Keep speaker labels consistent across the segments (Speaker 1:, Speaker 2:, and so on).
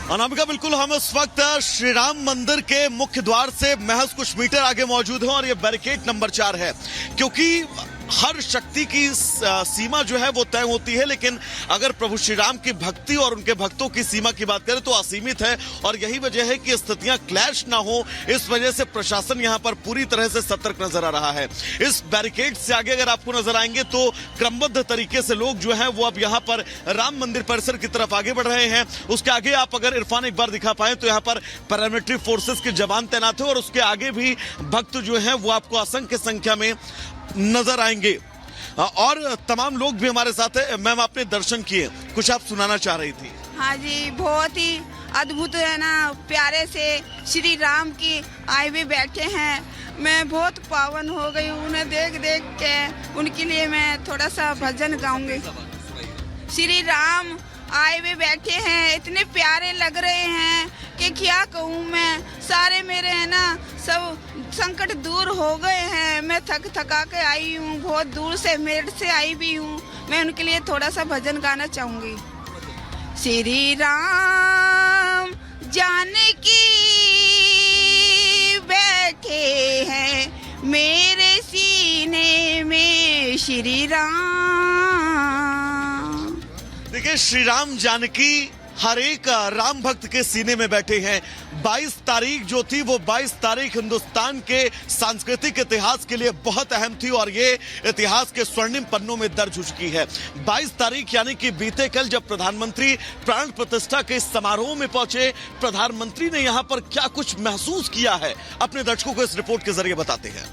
Speaker 1: अनामिका, बिल्कुल हम इस वक्त श्री राम मंदिर के मुख्य द्वार से महज कुछ मीटर आगे मौजूद हैं और ये बैरिकेड नंबर 4 है, क्योंकि हर शक्ति की सीमा जो है वो तय होती है, लेकिन अगर प्रभु श्री राम की भक्ति और उनके भक्तों की सीमा की बात करें तो असीमित है। और यही वजह है कि स्थितियां क्लैश ना हो, इस वजह से प्रशासन यहां पर पूरी तरह से सतर्क नजर आ रहा है। इस बैरिकेड से आगे अगर आपको नजर आएंगे तो क्रमबद्ध तरीके से लोग जो है वो अब यहां पर राम मंदिर परिसर की तरफ आगे बढ़ रहे हैं। उसके आगे आप अगर इरफान एक बार दिखा पाए तो यहाँ पर पैरामिलिट्री फोर्सेस के जवान तैनात है और उसके आगे भी भक्त जो है वो आपको असंख्य संख्या में नजर आएंगे और तमाम लोग भी हमारे साथ है। मैम, आपने दर्शन किए, कुछ आप सुनाना चाह रही थी?
Speaker 2: हाँ जी, बहुत ही अद्भुत है ना, प्यारे से श्री राम की आए हुए बैठे हैं। मैं बहुत पावन हो गई हूँ उन्हें देख देख के। उनके लिए मैं थोड़ा सा भजन गाऊंगी। श्री राम आए हुए बैठे हैं, इतने प्यारे लग रहे हैं कि क्या कहूँ मैं। सारे मेरे है ना सब संकट दूर हो गए हैं। मैं थका के आई हूँ, बहुत दूर से मेरठ से आई भी हूँ। मैं उनके लिए थोड़ा सा भजन गाना चाहूंगी। श्री राम जानकी बैठे हैं मेरे सीने में, श्री राम।
Speaker 1: देखिए, श्री राम जानकी हर एक राम भक्त के सीने में बैठे हैं। 22 तारीख जो थी वो 22 तारीख हिंदुस्तान के सांस्कृतिक इतिहास के लिए बहुत अहम थी और ये इतिहास के स्वर्णिम पन्नों में दर्ज हो चुकी है। 22 तारीख यानी कि बीते कल जब प्रधानमंत्री प्राण प्रतिष्ठा के इस समारोह में पहुंचे, प्रधानमंत्री ने यहां पर क्या कुछ महसूस किया है, अपने दर्शकों को इस रिपोर्ट के जरिए बताते हैं।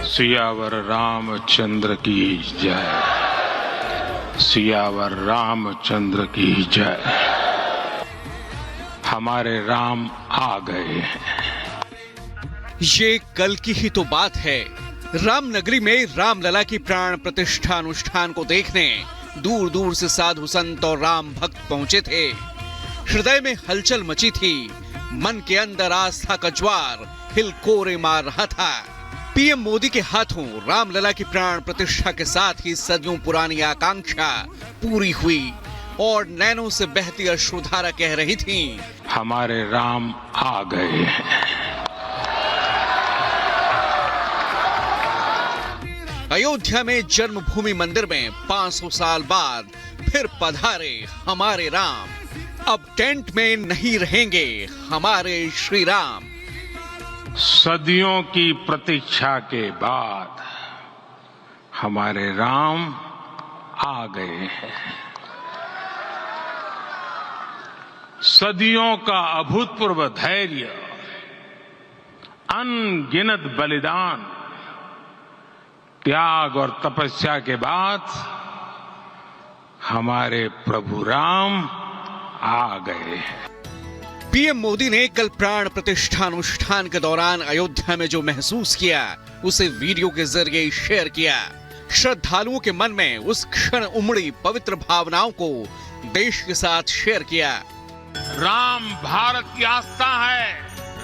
Speaker 3: सियावर रामचंद्र की जय, सियावर रामचंद्र की जय। हमारे राम आ गए हैं।
Speaker 4: ये कल की ही तो बात है। रामनगरी में रामलला की प्राण प्रतिष्ठा अनुष्ठान को देखने दूर दूर से साधु संत और राम भक्त पहुंचे थे। हृदय में हलचल मची थी, मन के अंदर आस्था का ज्वार हिलकोरे मार रहा था। पीएम मोदी के हाथों रामलला की प्राण प्रतिष्ठा के साथ ही सदियों पुरानी आकांक्षा पूरी हुई और नैनों से बहती अश्रुधारा कह रही थी,
Speaker 3: हमारे राम आ गए हैं।
Speaker 4: अयोध्या में जन्मभूमि मंदिर में 500 साल बाद फिर पधारे हमारे राम। अब टेंट में नहीं रहेंगे हमारे श्री राम।
Speaker 3: सदियों की प्रतीक्षा के बाद हमारे राम आ गए हैं। सदियों का अभूतपूर्व धैर्य, अनगिनत बलिदान, त्याग और तपस्या के बाद हमारे प्रभु राम आ गए हैं।
Speaker 4: पीएम मोदी ने कल प्राण प्रतिष्ठा अनुष्ठान के दौरान अयोध्या में जो महसूस किया उसे वीडियो के जरिए शेयर किया। श्रद्धालुओं के मन में उस क्षण उमड़ी पवित्र भावनाओं को देश के साथ शेयर किया।
Speaker 3: राम भारत की आस्था है,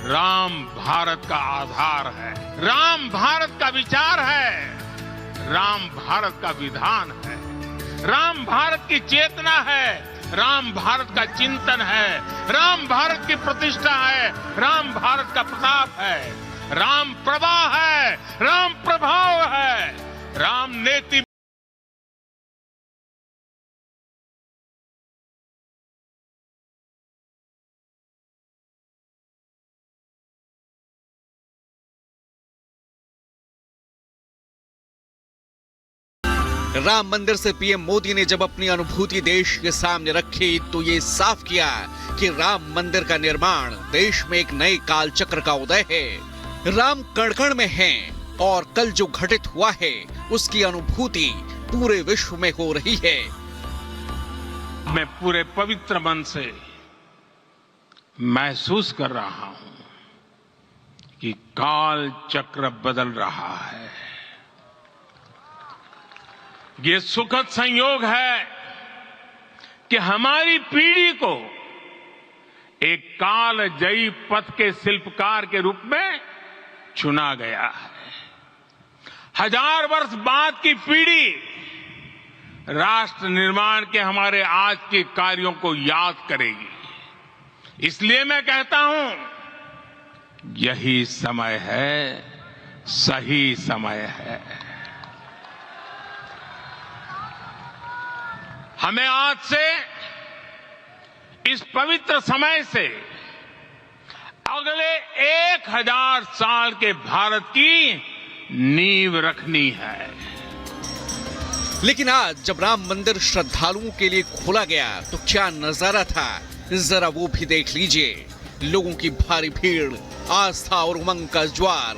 Speaker 3: राम भारत का आधार है, राम भारत का विचार है, राम भारत का विधान है, राम भारत की चेतना है, राम भारत का चिंतन है, राम भारत की प्रतिष्ठा है, राम भारत का प्रताप है, राम प्रवाह है, राम प्रभाव है, राम नेति।
Speaker 4: राम मंदिर से पीएम मोदी ने जब अपनी अनुभूति देश के सामने रखी तो ये साफ किया कि राम मंदिर का निर्माण देश में एक नए काल चक्र का उदय है। राम कण कण में हैं और कल जो घटित हुआ है उसकी अनुभूति पूरे विश्व में हो रही है।
Speaker 3: मैं पूरे पवित्र मन से महसूस कर रहा हूं कि काल चक्र बदल रहा है। ये सुखद संयोग है कि हमारी पीढ़ी को एक कालजयी पथ के शिल्पकार के रूप में चुना गया है। 1000 वर्ष बाद की पीढ़ी राष्ट्र निर्माण के हमारे आज के कार्यों को याद करेगी। इसलिए मैं कहता हूं, यही समय है, सही समय है। हमें आज से, इस पवित्र समय से अगले 1000 साल के भारत की नींव रखनी है।
Speaker 4: लेकिन आज जब राम मंदिर श्रद्धालुओं के लिए खोला गया तो क्या नजारा था, जरा वो भी देख लीजिए। लोगों की भारी भीड़, आस्था और उमंग का ज्वार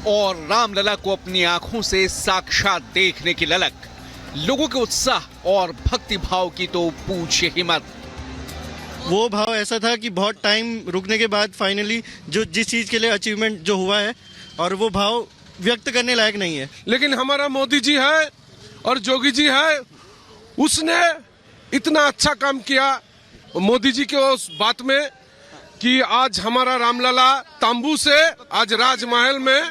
Speaker 4: और रामलला को अपनी आंखों से साक्षात देखने की ललक। लोगों के उत्साह और भक्ति भाव की तो पूछिए ही मत।
Speaker 5: वो भाव ऐसा था कि बहुत टाइम रुकने के बाद फाइनली जो जिस चीज के लिए अचीवमेंट जो हुआ है, और वो भाव व्यक्त करने लायक नहीं है।
Speaker 6: लेकिन हमारा मोदी जी है और जोगी जी है, उसने इतना अच्छा काम किया मोदी जी के उस बात में कि आज हमारा रामलला तांबू से आज राजमहल में।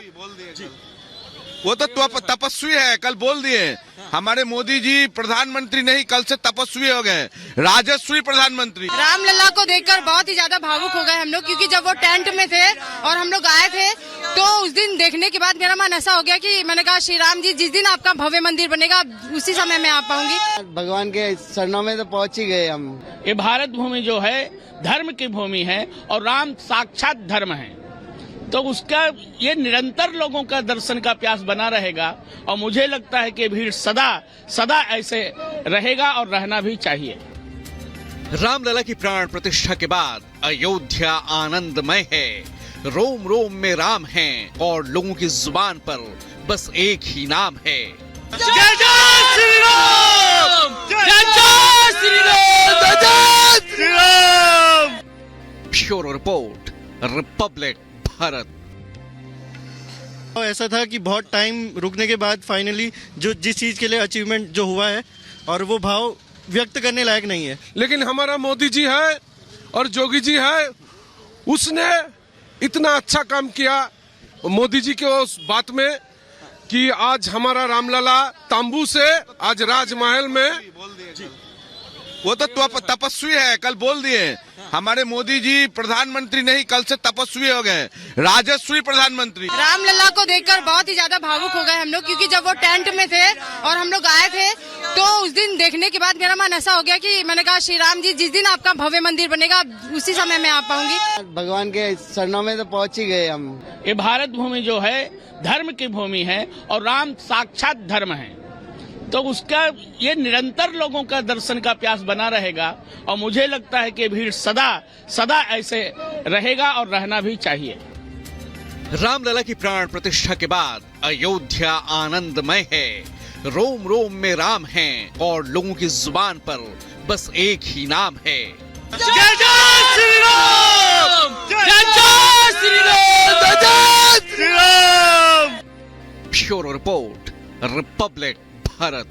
Speaker 7: वो तो तपस्वी है, कल बोल दिए। हमारे मोदी जी प्रधानमंत्री नहीं, कल से तपस्वी हो गए, राजस्वी प्रधानमंत्री।
Speaker 8: रामलला को देखकर बहुत ही ज्यादा भावुक हो गए हम लोग, क्योंकि जब वो टेंट में थे और हम लोग आए थे तो उस दिन देखने के बाद मेरा मन ऐसा हो गया कि मैंने कहा, श्री राम जी जिस दिन आपका भव्य मंदिर बनेगा उसी समय मैं आ पाऊंगी।
Speaker 9: भगवान के चरणों में तो पहुंच ही गए हम।
Speaker 10: ये भारत भूमि जो है धर्म की भूमि है और राम साक्षात धर्म है, तो उसका ये निरंतर लोगों का दर्शन का प्यास बना रहेगा। और मुझे लगता है कि भीड़ सदा सदा ऐसे रहेगा और रहना भी चाहिए।
Speaker 4: रामलला की प्राण प्रतिष्ठा के बाद अयोध्या आनंदमय है। रोम रोम में राम हैं और लोगों की जुबान पर बस एक ही नाम है,
Speaker 1: जय जय श्री राम, जय जय श्री राम, जय जय Shri Ram.
Speaker 4: Bureau report, Republic Bharat.
Speaker 5: ऐसा था कि बहुत टाइम रुकने के बाद फाइनली जो जिस चीज के लिए अचीवमेंट जो हुआ है, और वो भाव व्यक्त करने लायक नहीं है।
Speaker 6: लेकिन हमारा मोदी जी है और जोगी जी है, उसने इतना अच्छा काम किया मोदी जी के उस बात में कि आज हमारा रामलला तांबू से आज राजमहल में।
Speaker 7: वो तो तपस्वी है, कल बोल दिए। हमारे मोदी जी प्रधानमंत्री नहीं, कल से तपस्वी हो गए, राजस्वी प्रधानमंत्री।
Speaker 8: रामलला को देखकर बहुत ही ज्यादा भावुक हो गए हम लोग, क्योंकि जब वो टेंट में थे और हम लोग आए थे तो उस दिन देखने के बाद मेरा मन ऐसा हो गया कि मैंने कहा, श्री राम जी जिस दिन आपका भव्य मंदिर बनेगा उसी समय मैं आ पाऊंगी।
Speaker 9: भगवान के चरणों में तो पहुंच ही गए हम।
Speaker 10: ये भारत भूमि जो है धर्म की भूमि है और राम साक्षात धर्म है, तो उसका ये निरंतर लोगों का दर्शन का प्यास बना रहेगा। और मुझे लगता है कि भीड़ सदा सदा ऐसे रहेगा और रहना भी चाहिए।
Speaker 4: रामलला की प्राण प्रतिष्ठा के बाद अयोध्या आनंदमय है। रोम रोम में राम हैं और लोगों की जुबान पर बस एक ही नाम है,
Speaker 1: जय जय श्री राम, जय जय श्री राम, जय जय Shri Ram.
Speaker 4: Bureau report, Republic Bharat.